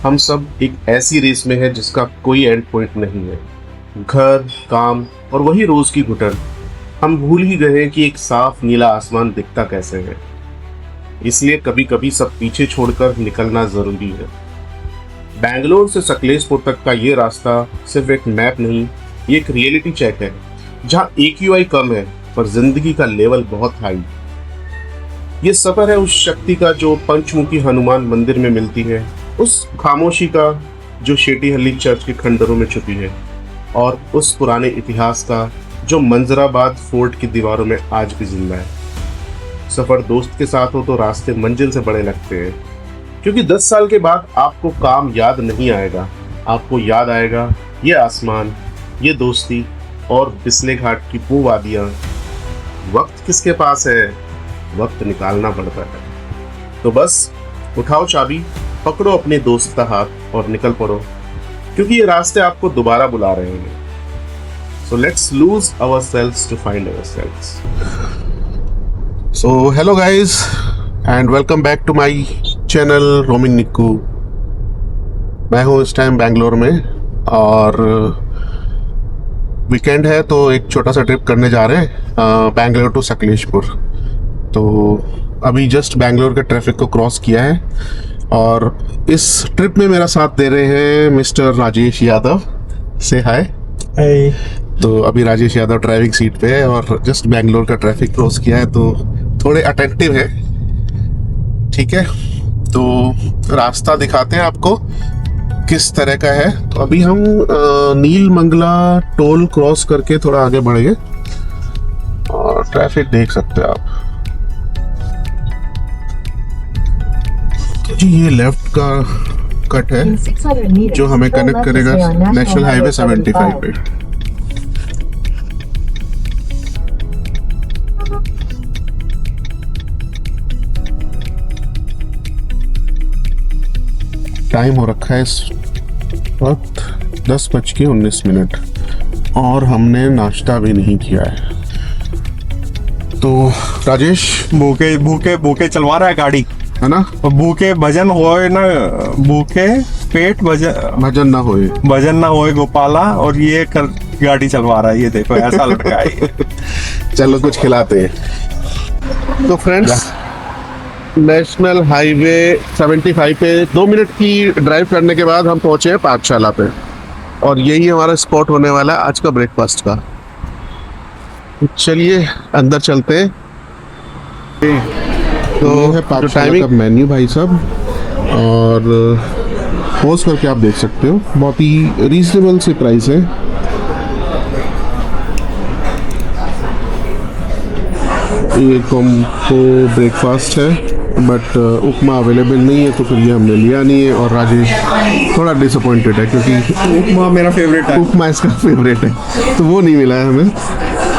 हम सब एक ऐसी रेस में है जिसका कोई एंड पॉइंट नहीं है। घर, काम और वही रोज की घुटन। हम भूल ही गए कि एक साफ नीला आसमान दिखता कैसे है। इसलिए कभी कभी सब पीछे छोड़कर निकलना जरूरी है। बैंगलोर से सकलेशपुर तक का ये रास्ता सिर्फ एक मैप नहीं, ये एक रियलिटी चेक है जहाँ AQI कम है पर जिंदगी का लेवल बहुत हाई। ये सफर है उस शक्ति का जो पंचमुखी हनुमान मंदिर में मिलती है, उस खामोशी का जो शेटीहल्ली चर्च के खंडरों में छुपी है, और उस पुराने इतिहास का जो मंजराबाद फोर्ट की दीवारों में आज भी जिंदा है। सफर दोस्त के साथ हो तो रास्ते मंजिल से बड़े लगते हैं, क्योंकि 10 साल के बाद आपको काम याद नहीं आएगा, आपको याद आएगा ये आसमान, ये दोस्ती और बिस्ले घाट की वो वादियां। वक्त किसके पास है? वक्त निकालना पड़ता है। तो बस उठाओ चाबी, पकड़ो अपने दोस्त का हाथ और निकल पड़ो, क्योंकि ये रास्ते आपको दोबारा बुला रहे हैं। So let's lose ourselves to find ourselves. So hello guys and welcome back to my channel Roaming Nikku. मैं हूँ इस टाइम बैंगलोर में और वीकेंड है तो एक छोटा सा ट्रिप करने जा रहे हैं बैंगलोर टू सकलेशपुर। तो अभी जस्ट बैंगलोर के ट्रैफिक को क्रॉस किया है और इस ट्रिप में मेरा साथ दे रहे हैं मिस्टर राजेश यादव। से हाय। तो अभी राजेश यादव ड्राइविंग सीट पे है और जस्ट बैंगलोर का ट्रैफिक क्रॉस किया है तो थोड़े अटेंटिव है। ठीक है, तो रास्ता दिखाते हैं आपको किस तरह का है। तो अभी हम नील मंगला टोल क्रॉस करके थोड़ा आगे बढ़ेंगे और ट्रैफिक देख सकते हैं आप जी। ये लेफ्ट का कट है जो हमें कनेक्ट करेगा नेशनल हाईवे 75 पे। टाइम हो रखा है इस वक्त 10:19 और हमने नाश्ता भी नहीं किया है। तो राजेश भूखे भूखे भूखे चलवा रहा है गाड़ी, है ना? और भूखे भजन होए ना, भूखे पेट भजन ना होए, भजन ना होए गोपाला। और ये गाड़ी चलवा रहा है, ये देखो ऐसा लड़का है ये। चलो कुछ खिलाते हैं। तो फ्रेंड्स नेशनल हाईवे 75 पे 2 मिनट की ड्राइव करने के बाद हम पहुंचे हैं पाठशाला पे और यही हमारा स्पॉट होने वाला है आज का ब्रेकफास्ट का। चलिए अंदर चलते हैं। तो है पाठशाला का मेन्यू भाई साहब, और पॉज करके आप देख सकते हो, बहुत ही रीजनेबल से प्राइस है। ये हमको ब्रेकफास्ट है बट उपमा अवेलेबल नहीं है, तो फिर ये हमने लिया नहीं है। और राजेश थोड़ा डिसअपॉइंटेड है क्योंकि उपमा मेरा फेवरेट है, उपमा इसका फेवरेट है, तो वो नहीं मिला है हमें।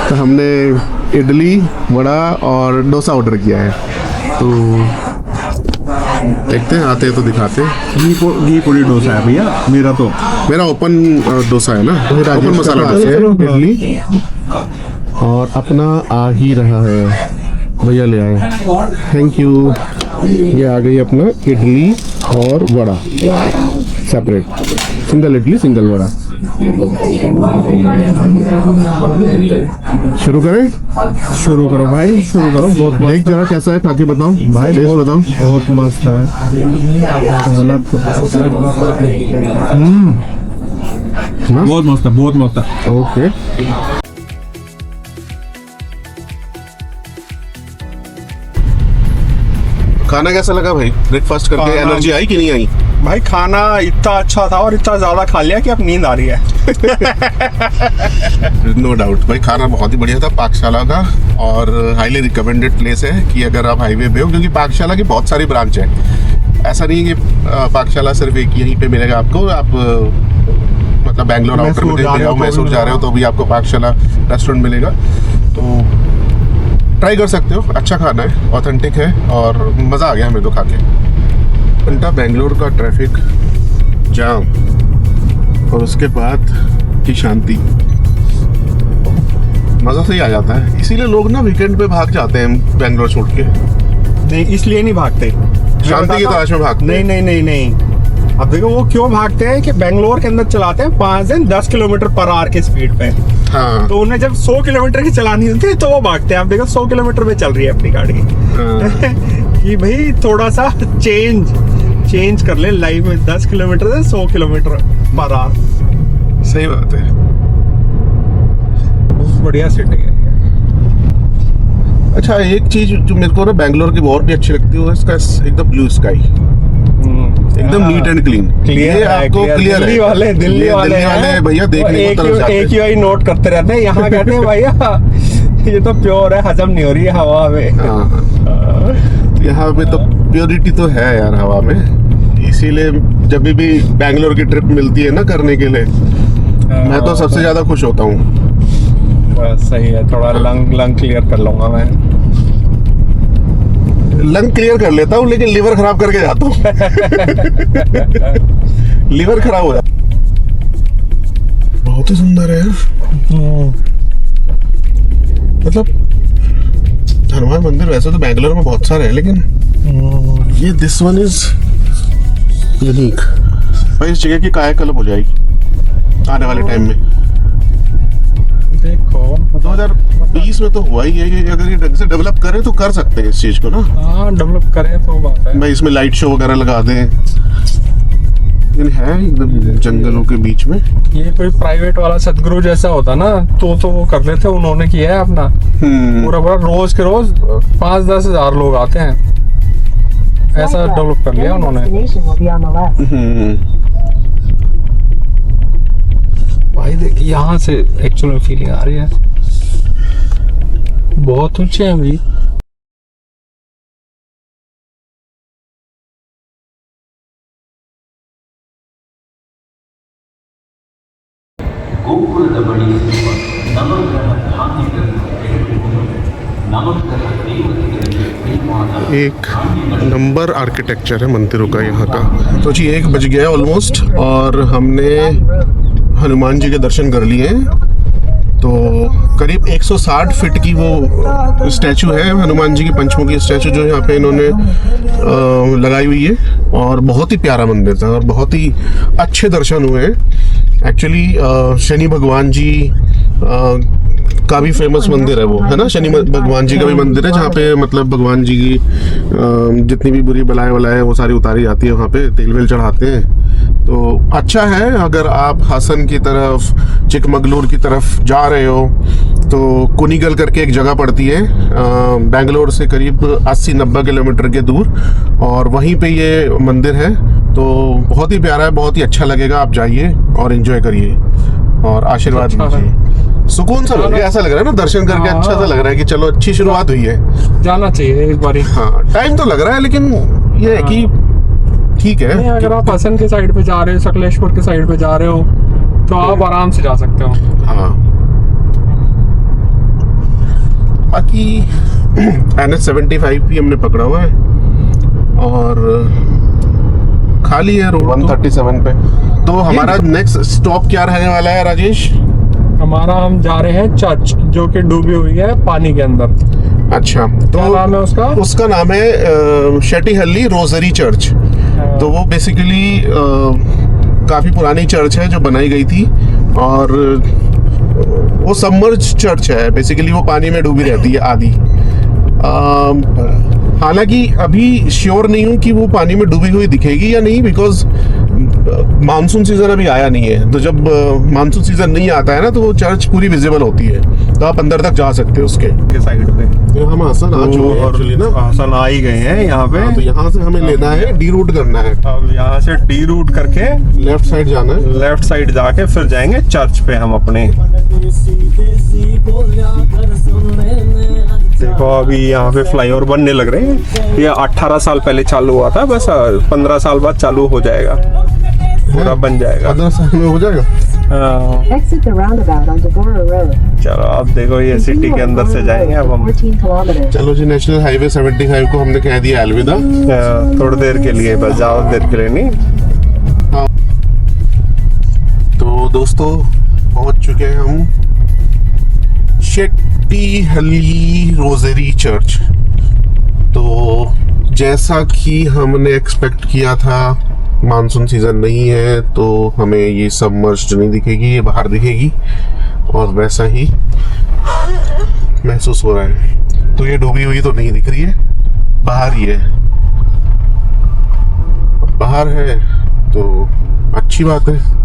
तो हमने इडली, वड़ा और डोसा ऑर्डर किया है। तो देखते हैं, आते हैं तो दिखाते हैं। घी पूरी डोसा है भैया मेरा ओपन डोसा है ना, ओपन मसाला डोसा है। इडली और अपना आ ही रहा है, भैया ले आए, थैंक यू। ये आ गई अपना इडली और vada separate, single idli single vada. शुरू करें? शुरू करो भाई, शुरू करो। बहुत देख जरा कैसा है, खा के बताओ भाई, टेस्ट बताओ। बहुत मस्त है। बहुत मस्त है, बहुत मस्त है। ओके, खाना कैसा लगा भाई? ब्रेकफास्ट करके एनर्जी आई कि नहीं आई? भाई खाना इतना अच्छा था और इतना ज्यादा खा लिया कि अब नींद आ रही है। नो डाउट भाई, खाना बहुत ही बढ़िया था पाठशाला का और हाईली रिकमेंडेड प्लेस है कि अगर आप हाईवे पे हो, क्योंकि पाठशाला की बहुत सारी ब्रांच है। ऐसा नहीं है कि पाठशाला सिर्फ एक यहीं पे मिलेगा आपको। आप मतलब बैंगलोर आउटर में कहीं जाओ, मैसूर जा रहे हो तो भी आपको पाठशाला रेस्टोरेंट मिलेगा, तो ट्राई कर सकते हो। अच्छा खाना है, ऑथेंटिक है और मज़ा आ गया हमें तो खा के। घंटा बेंगलोर का ट्रैफिक जाम और उसके बाद की शांति, मज़ा से ही आ जाता है। इसीलिए लोग ना वीकेंड पे भाग जाते हैं बेंगलोर छोड़ के। नहीं, इसलिए नहीं भागते, शांति की तलाश में भागते। नहीं नहीं नहीं नहीं, अब देखो वो क्यों भागते हैं कि बेंगलोर के अंदर चलाते हैं 5 से 10 किलोमीटर पर आवर की स्पीड पे। हाँ तो उन्हें जब 100 किलोमीटर की चलानी होती है तो वो भागते हैं। आप देखो 100 किलोमीटर पे चल रही है अपनी गाड़ी कि भाई थोड़ा सा चेंज कर ले लाइफ में। 10 किलोमीटर से 100 किलोमीटर पर आवर। सही बात है। बहुत बढ़िया सिटी है। अच्छा, एक चीज जो मेरे को ना बैंगलोर की और भी अच्छी लगती है, इसका एकदम ब्लू स्काई, एकदम नीट एंड क्लीन। क्लियर ये आपको क्लियर है। दिल्ली वाले भैया देखने को तरस जाते हैं। एक ही नोट करते रहते हैं। यहाँ कहते हैं भैया ये तो प्योर है, हजम नहीं हो रही है हवा में। हाँ, यहाँ पे तो प्योरिटी तो है यार हवा में। इसीलिए जब भी बैंगलोर की ट्रिप मिलती है ना करने के लिए, मैं तो सबसे ज्यादा खुश होता हूँ। बस सही है, थोड़ा लंग क्लियर कर लूंगा मैं। लंग क्लियर कर लेता हूँ लेकिन लीवर खराब करके जाता हूँ। लीवर खराब हो जाता। बहुत ही सुंदर है मतलब हनुमान मंदिर। वैसे तो बैंगलोर में बहुत सारे हैं लेकिन ये दिस वन इज यूनिक। भाई इस जगह की कायाकल्प हो जाएगी आने वाले टाइम में। देखो 2020 में तो हुआ ही है कि अगर ये ढंग से डेवलप करें तो कर सकते हैं इस चीज को ना। हाँ, डेवलप करें तो बात है। भाई इसमें लाइट शो वगैरह लगा दें। लेकिन है एकदम जंगलों के बीच में। ये कोई प्राइवेट वाला सदगुरु जैसा होता ना तो वो कर लेते। उन्होंने किया है अपना पूरा रोज के रोज 5-10 हजार लोग आते हैं। ऐसा डेवलप कर लिया उन्होंने। भाई देखिए यहाँ से एक्चुअल फीलिंग आ रही है। बहुत ऊंचे हैं भाई। ಗೋಕುಲದ ಬಳಿ ಇರುವ ನವಗ್ರಹ ಭ್ರಾಂತಿಗಳನ್ನು ತೆಗೆದುಕೊಂಡು ನವಗ್ರಹ ದೇವತೆಗಳಿಗೆ ಪ್ರೇಮಾದ एक नंबर आर्किटेक्चर है मंदिरों का यहाँ का। तो जी 1 बज गया ऑलमोस्ट और हमने हनुमान जी के दर्शन कर लिए हैं। तो करीब 160 फीट की वो स्टैचू है हनुमान जी की पंचमुखी स्टैचू जो यहाँ पे इन्होंने लगाई हुई है। और बहुत ही प्यारा मंदिर था और बहुत ही अच्छे दर्शन हुए हैं। एक्चुअली शनि भगवान जी का भी फेमस मंदिर है वो, है ना। शनि भगवान जी का भी मंदिर है जहाँ पे मतलब भगवान जी की जितनी भी बुरी बलाएं वलाएं वो सारी उतारी जाती है। वहाँ पे तेल वेल चढ़ाते हैं। तो अच्छा है अगर आप हासन की तरफ चिकमगलूर की तरफ जा रहे हो तो कुनिगल करके एक जगह पड़ती है बेंगलोर से करीब 80-90 किलोमीटर के दूर, और वहीं पे ये मंदिर है। तो बहुत ही प्यारा है, बहुत ही अच्छा लगेगा। आप जाइए और एंजॉय करिए और आशीर्वाद लीजिए। सुकून सा लग रहा है, ऐसा लग रहा है ना दर्शन करके अच्छा सा लग रहा है कि चलो अच्छी शुरुआत हुई है। जाना चाहिए एक बार। हाँ, टाइम तो लग रहा है लेकिन ये है कि ठीक है। अगर आप हसन के साइड पे जा रहे हो, सकलेश्वर के साइड पे जा रहे हो तो आप आराम से जा सकते हो। हाँ, बाकी NH75 भी हमने पकड़ा हुआ है और खाली है रोड 137 पे। तो हमारा नेक्स्ट स्टॉप क्या रहने वाला है राजेश? हमारा हम जा रहे हैं चर्च जो कि डूबी हुई है पानी के अंदर। अच्छा, तो क्या नाम है उसका? उसका नाम है शेटीहल्ली रोजरी चर्च। तो वो बेसिकली काफी पुरानी चर्च है जो बनाई गई थी और वो सबमर्ज चर्च है। बेसिकली वो पानी में डूबी रहती है आधी। हालांकि अभी श्योर नहीं हूँ कि वो पानी में डूबी हुई दिखेगी या नहीं, बिकॉज मानसून सीजन अभी आया नहीं है। तो जब मानसून सीजन नहीं आता है ना तो वो चर्च पूरी विजिबल होती है, तो आप अंदर तक जा सकते हो उसके साइड पे। तो हम हासन आ चुके हैं एक्चुअली ना। हासन आ ही गए हैं यहाँ पे। तो यहाँ से हमें लेना है, डी रूट करना है। अब यहाँ से डी रूट करके लेफ्ट साइड जाना है। लेफ्ट साइड जाके फिर जाएंगे चर्च पे हम अपने। देखो अभी यहाँ पे फ्लाईओवर बनने लग रहे हैं। ये 18 साल पहले चालू हुआ था, बस 15 साल बाद चालू हो जाएगा, पूरा बन जाएगा। 15 साल में हो जाएगा। Exit the roundabout onto Borough Road. चलो अब देखो ये सिटी के अंदर से जाएंगे अब हम। 14 kilometers. चलो जी, नेशनल हाईवे 75 को हमने कह दिया अलविदा। थोड़ी देर के लिए, बस ज्यादा देर के लिए नहीं। तो दोस्तों पहुंच चुके हैं हम शेटीहल्ली रोजरी चर्च। तो जैसा कि हमने एक्सपेक्ट किया था मानसून सीजन नहीं है तो हमें ये सबमर्ज्ड नहीं दिखेगी, ये बाहर दिखेगी और वैसा ही महसूस हो रहा है। तो ये डूबी हुई तो नहीं दिख रही है, बाहर ही है। बाहर है तो अच्छी बात है।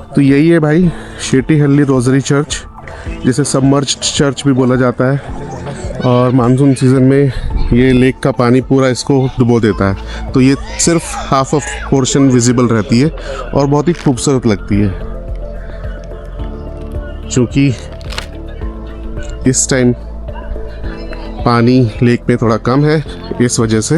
तो यही है भाई शेटीहल्ली रोजरी चर्च, जिसे सबमर्ज्ड चर्च भी बोला जाता है। और मानसून सीजन में ये लेक का पानी पूरा इसको डुबो देता है, तो ये सिर्फ हाफ ऑफ पोर्शन विजिबल रहती है और बहुत ही खूबसूरत लगती है। क्योंकि इस टाइम पानी लेक में थोड़ा कम है, इस वजह से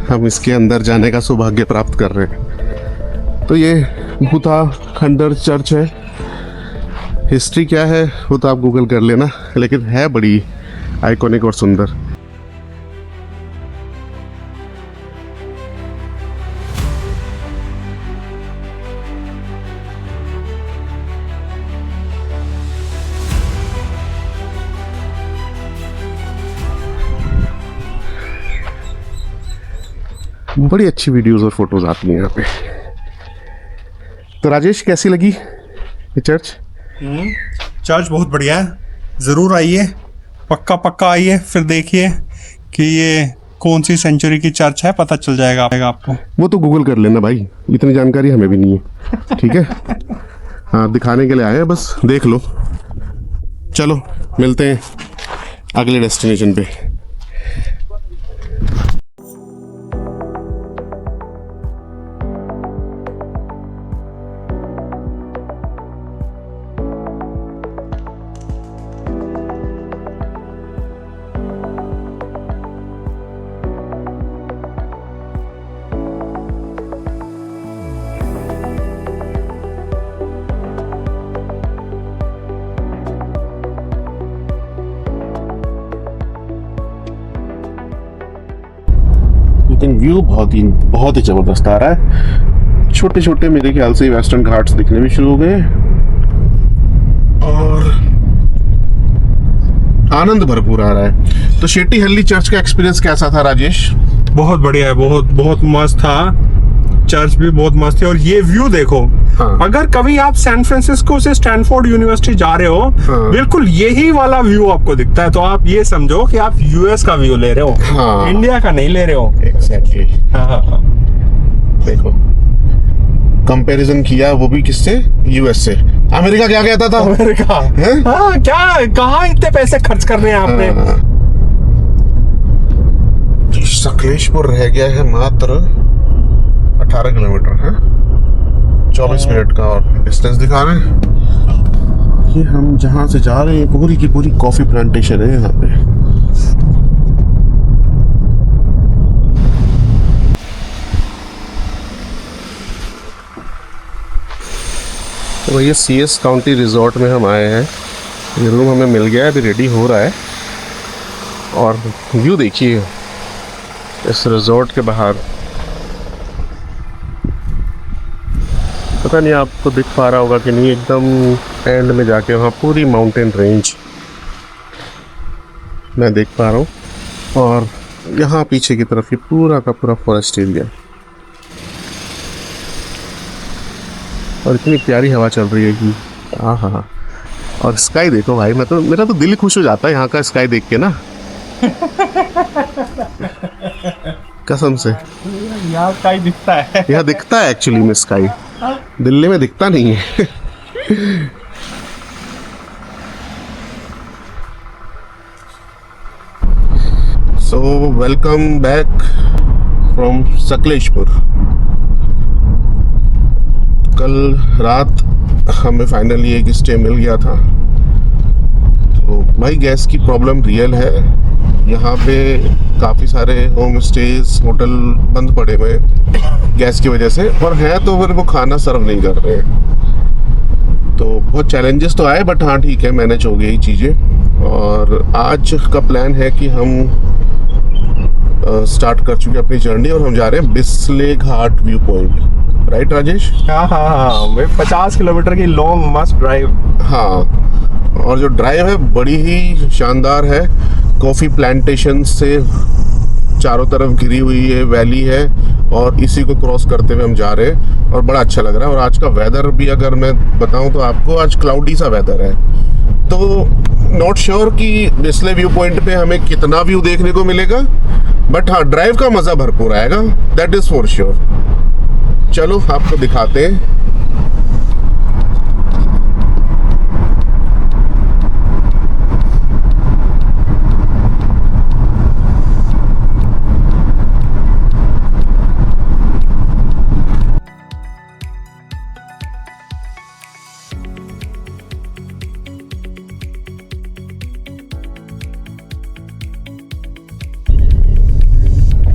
हम इसके अंदर जाने का सौभाग्य प्राप्त कर रहे हैं। तो ये भूता खंडर चर्च है। हिस्ट्री क्या है वो तो आप गूगल कर लेना, लेकिन है बड़ी आइकॉनिक और सुंदर। बड़ी अच्छी वीडियोस और फोटोज आती हैं यहाँ पे। तो राजेश, कैसी लगी ये चर्च? चर्च बहुत बढ़िया है, ज़रूर आइए, पक्का पक्का आइए, फिर देखिए कि ये कौन सी सेंचुरी की चर्च है, पता चल जाएगा आपको। वो तो गूगल कर लेना भाई, इतनी जानकारी हमें भी नहीं है। ठीक है, हाँ, दिखाने के लिए आए हैं, बस देख लो। चलो मिलते हैं अगले डेस्टिनेशन पे। लेकिन व्यू बहुत ही जबरदस्त आ रहा है। छोटे छोटे मेरे ख्याल से वेस्टर्न घाट्स दिखने भी शुरू हो गए और आनंद भरपूर आ रहा है। तो शेटीहल्ली चर्च का एक्सपीरियंस कैसा था राजेश? बहुत बढ़िया है, बहुत मस्त था। चर्च भी बहुत मस्त है और ये व्यू देखो। हाँ। अगर कभी आप सैन फ्रांसिस्को से स्टैनफोर्ड यूनिवर्सिटी जा रहे हो, हाँ। बिल्कुल यही वाला व्यू आपको दिखता है, तो आप ये समझो कि आप यूएस का व्यू ले रहे हो, हाँ। इंडिया का नहीं ले रहे हो। एग्जैक्टली। हाँ। देखो, कंपैरिजन किया वो भी किससे? यूएस से। अमेरिका क्या कहता था? अमेरिका। हाँ, क्या कहाँ इतने पैसे खर्च कर रहे हैं आपने? हाँ। सकलेशपुर रह गया है मात्र 18 किलोमीटर है, 24 मिनट का और डिस्टेंस दिखा रहे हैं। ये हम जहाँ से जा रहे हैं पूरी की पूरी कॉफी प्लांटेशन है यहाँ पे। तो भैया CS काउंटी रिजॉर्ट में हम आए हैं। ये रूम हमें मिल गया है, अभी रेडी हो रहा है। और व्यू देखिए इस रिजॉर्ट के बाहर। पता नहीं आपको दिख पा रहा होगा कि नहीं, एकदम एंड में जाके वहाँ पूरी माउंटेन रेंज मैं देख पा रहा हूँ और यहाँ पीछे की तरफ ये पूरा का पूरा फॉरेस्ट एरिया और इतनी प्यारी हवा चल रही है कि हाँ। और स्काई देखो भाई, मेरा तो दिल खुश हो जाता है यहाँ का स्काई देख के ना। कसम से यहाँ स्काई दिखता है। यहाँ दिखता है एक्चुअली में स्काई, दिल्ली में दिखता नहीं है। So welcome back from Sakleshpur. कल रात हमें फाइनली एक स्टे मिल गया था। तो भाई गैस की प्रॉब्लम रियल है, यहाँ पे काफ़ी सारे होम स्टेज होटल बंद पड़े हुए हैं गैस की वजह से, और हैं तो फिर वो खाना सर्व नहीं कर रहे हैं। तो बहुत चैलेंजेस तो आए, बट हाँ ठीक है, मैनेज हो गई चीज़ें। और आज का प्लान है कि हम स्टार्ट कर चुके हैं अपनी जर्नी और हम जा रहे हैं बिस्ले घाट व्यू पॉइंट, राइट राजेश? हाँ हाँ हाँ भाई, 50 किलोमीटर की लॉन्ग मस्ट ड्राइव। हाँ, और जो ड्राइव है बड़ी ही शानदार है। कॉफ़ी प्लांटेशन से चारों तरफ घिरी हुई है वैली है और इसी को क्रॉस करते हुए हम जा रहे हैं और बड़ा अच्छा लग रहा है। और आज का वेदर भी अगर मैं बताऊं तो आपको, आज क्लाउडी सा वेदर है, तो नॉट श्योर कि बिस्ले व्यू पॉइंट पे हमें कितना व्यू देखने को मिलेगा, बट हाँ ड्राइव का मज़ा भरपूर आएगा, दैट इज़ फॉर श्योर। चलो आपको दिखाते हैं।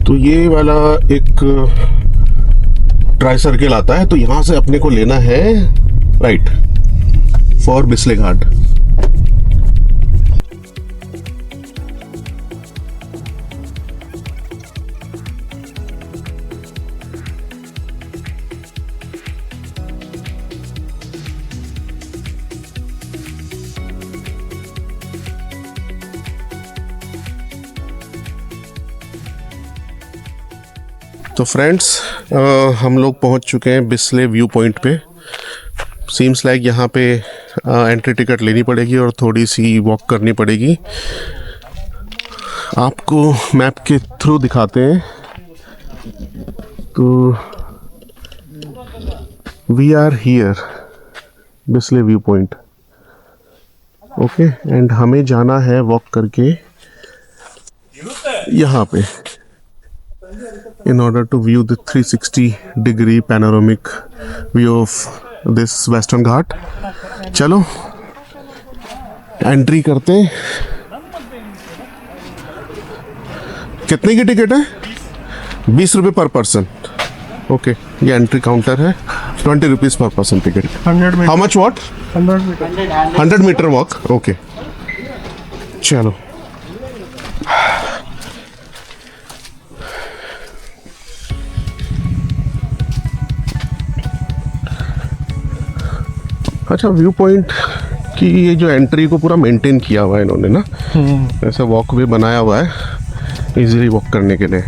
तो ये वाला एक ट्राई सर्किल आता है, तो यहाँ से अपने को लेना है राइट फॉर बिस्ले घाट। तो फ्रेंड्स हम लोग पहुंच चुके हैं बिस्ले व्यू पॉइंट पे। सीम्स लाइक यहाँ पे एंट्री टिकट लेनी पड़ेगी और थोड़ी सी वॉक करनी पड़ेगी। आपको मैप के थ्रू दिखाते हैं। तो we are here Bisle view point, okay, and हमें जाना है वॉक करके यहाँ पे in order to view the 360-degree panoramic view of this Western Ghat. चलो एंट्री करते हैं। कितने की टिकट है? 20 रुपये पर पर्सन। ओके, ये एंट्री काउंटर है। 20 rupees per person ticket. 100 metre. How much what? 100 metre. 100 metre walk. Okay, चलो। अच्छा, व्यू पॉइंट की ये जो एंट्री को पूरा मेंटेन किया हुआ है इन्होंने ना, ऐसा वॉक वे बनाया हुआ है इजीली वॉक करने के लिए।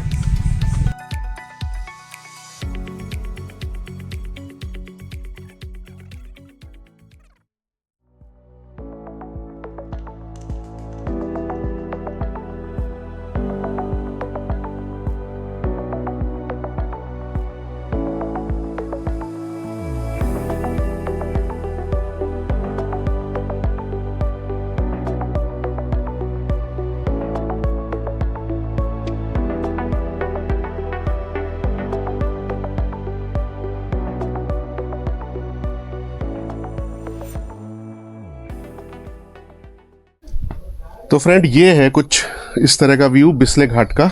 तो फ्रेंड, ये है कुछ इस तरह का व्यू बिस्ले घाट का,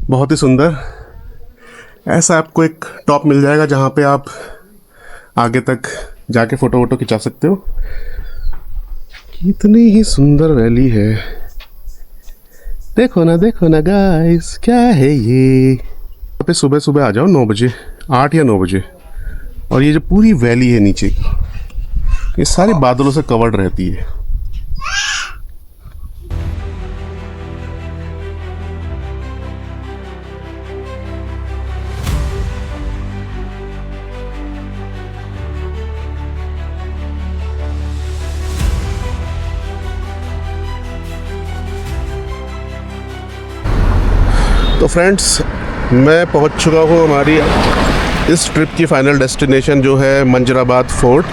बहुत ही सुंदर। ऐसा आपको एक टॉप मिल जाएगा जहाँ पे आप आगे तक जाके फ़ोटो वोटो खिंचा सकते हो। कितनी ही सुंदर वैली है, देखो ना गाइस, क्या है ये। यहाँ पे सुबह सुबह आ जाओ 9 बजे, 8 या 9 बजे, और ये जो पूरी वैली है नीचे की, ये सारे बादलों से कवर्ड रहती है। तो फ्रेंड्स, मैं पहुंच चुका हूँ हमारी इस ट्रिप की फाइनल डेस्टिनेशन जो है मंजराबाद फोर्ट।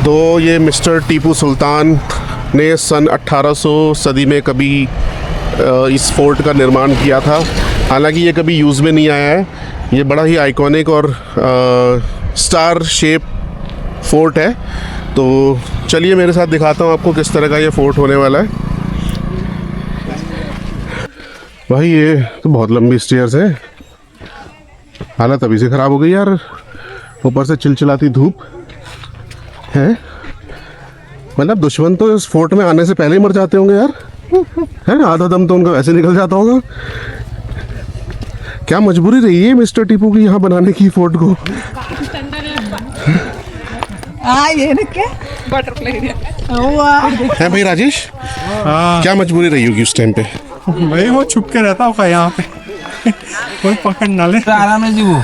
तो ये मिस्टर टीपू सुल्तान ने सन 1800 सदी में कभी इस फोर्ट का निर्माण किया था। हालांकि ये कभी यूज़ में नहीं आया है। ये बड़ा ही आइकॉनिक और स्टार शेप फोर्ट है। तो चलिए मेरे साथ दिखाता हूँ आपको किस तरह का ये फोर्ट होने वाला है। भाई ये तो बहुत लंबी स्टेयर्स है, हालत अभी से ख़राब हो गई यार, ऊपर से चिलचिलाती धूप है। मतलब दुश्मन तो इस फोर्ट में आने से पहले ही मर जाते होंगे यार, है ना? आधा दम तो उनका वैसे निकल जाता होगा। क्या मजबूरी रही है मिस्टर टीपू की यहाँ बनाने की फोर्ट को? ये ना क्या बटरफ्लाई है भाई राजेश, क्या मजबूरी रही होगी उस टाइम पे? भाई वो छुप के रहता होगा यहाँ पे, कोई पकड़ ना ले। आराम है जी वो।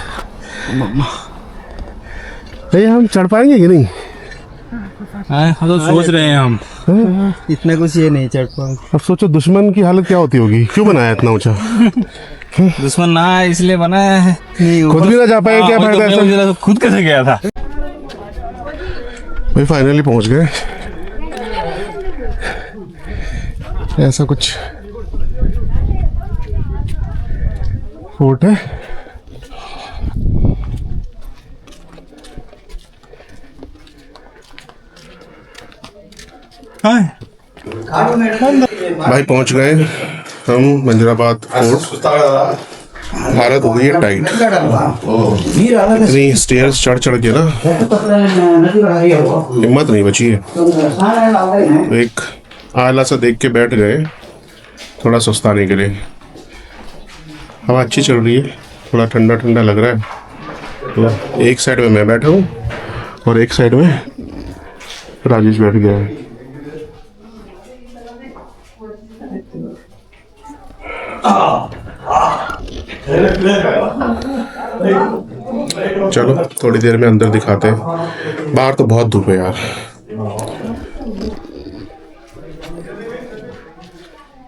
भैया हम चढ़ पाएंगे कि नहीं? तो सोच रहे हैं हम, इतना कुछ ये नहीं चढ़ पाऊंगा। अब सोचो दुश्मन की हालत क्या होती होगी, क्यों बनाया इतना ऊंचा? दुश्मन ना है इसलिए बनाया है। खुद भी ना जा पाए, क्या हाँ, फायदा तो ऐसा? मुझे लगा खुद कैसे गया था। भाई फाइनली पहुंच गए। ऐसा कुछ फोर्ट है। भाई पहुंच गए हम मंजराबाद फोर्ट। हालत हो गई है टाइट, इतनी स्टेयर्स चढ़ चढ़ के ना हिम्मत नहीं बची है। तो एक आला सा देख के बैठ गए थोड़ा सुस्ताने के लिए। हवा अच्छी चल रही है, थोड़ा ठंडा ठंडा लग रहा है। तो एक साइड में मैं बैठा हूँ और एक साइड में राजेश बैठ गया है। चलो थोड़ी देर में अंदर दिखाते हैं। बाहर तो बहुत धूप है यार।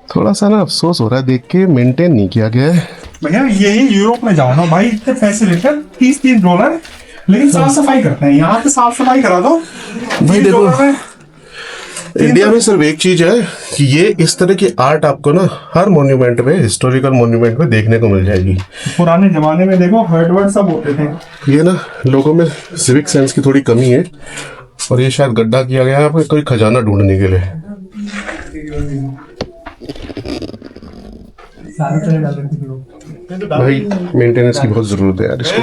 थोड़ा सा ना अफसोस हो रहा है देख के, मेंटेन नहीं किया गया है। भैया यही यूरोप में जाओ ना भाई, इतने पैसे लेकर $30 लेकिन साफ सफाई करते हैं। यहाँ पे साफ सफाई करा दो भाई देखो, $30 में। इंडिया में सिर्फ एक चीज है कि ये इस तरह की आर्ट आपको ना हर मॉन्यूमेंट में, हिस्टोरिकल मॉन्यूमेंट में देखने को मिल जाएगी। पुराने जमाने में देखो हर्डवर्ड सब होते थे। ये ना लोगों में सिविक सेंस की थोड़ी कमी है, और ये शायद गड्ढा किया गया है आपको कोई खजाना ढूंढने के लिए। भाई मेंटेनेंस की बहुत जरूरत है यार इसको।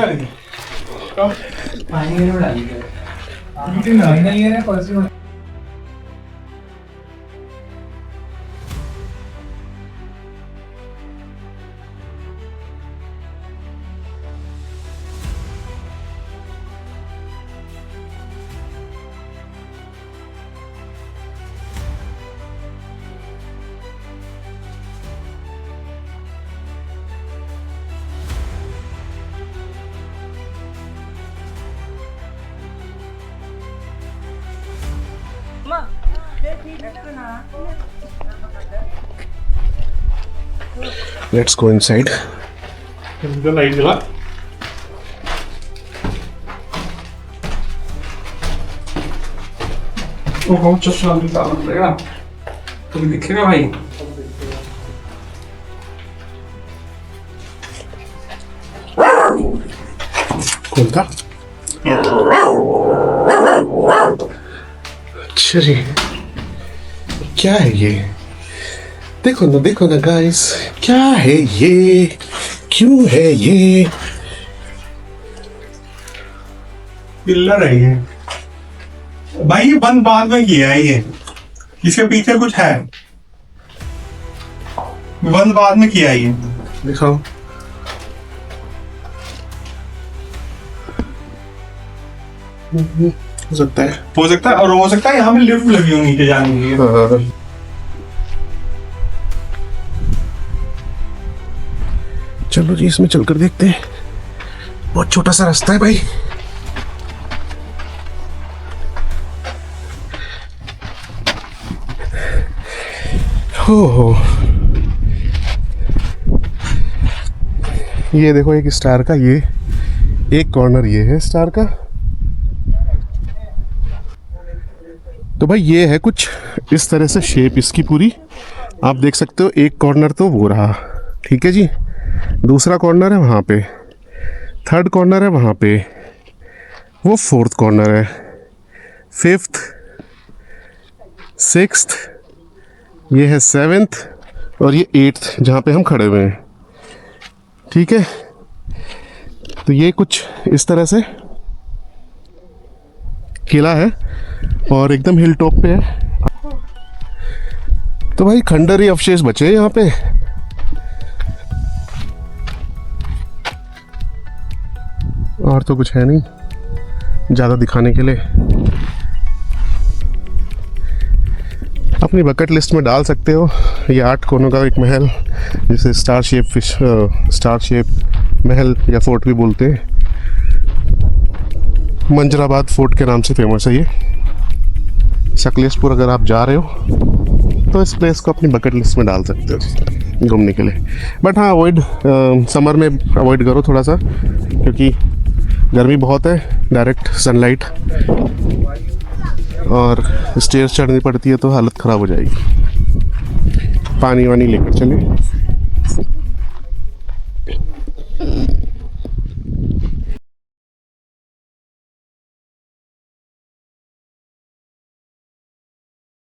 Let's go inside. लाइट जला। ओहो चश्मा निकालना पड़ेगा, तो दिखेगा भाई। कौन था? अच्छा जी, क्या है ये? देखो ना गाइस, क्या है ये? क्यों है ये? पिलर है ये भाई, ये बंद बाद में किया है ये। इसके पीछे कुछ है, बंद बाद में किया है ये। दिखाओ। हो सकता है, और हो सकता है यहाँ पे लिफ्ट लगी होगी नीचे जाने के लिए। हाँ। चलो जी इसमें चलकर देखते हैं। बहुत छोटा सा रास्ता है भाई। हो ये देखो एक स्टार का, ये एक कॉर्नर ये है स्टार का। तो भाई ये है कुछ इस तरह से शेप इसकी पूरी, आप देख सकते हो। एक कॉर्नर तो वो रहा, ठीक है जी। दूसरा कॉर्नर है वहाँ पे, थर्ड कॉर्नर है वहाँ पे, वो फोर्थ कॉर्नर है, फिफ्थ, सिक्स्थ, ये है सेवेंथ, और ये एट्थ जहाँ पे हम खड़े हुए हैं, ठीक है। तो ये कुछ इस तरह से किला है। और एकदम हिल टॉप पे है। तो भाई खंडर ही अवशेष बचे हैं यहाँ पे। और तो कुछ है नहीं ज़्यादा दिखाने के लिए। अपनी बकेट लिस्ट में डाल सकते हो ये 8 कोनों का एक महल, जिसे स्टार शेप महल या फोर्ट भी बोलते हैं। मंजराबाद फोर्ट के नाम से फेमस है ये। सकलेशपुर अगर आप जा रहे हो तो इस प्लेस को अपनी बकेट लिस्ट में डाल सकते हो घूमने के लिए। बट हाँ समर में अवॉइड करो थोड़ा सा, क्योंकि गर्मी बहुत है, डायरेक्ट सनलाइट और स्टेयर्स चढ़नी पड़ती है तो हालत ख़राब हो जाएगी। पानी वानी लेकर चले।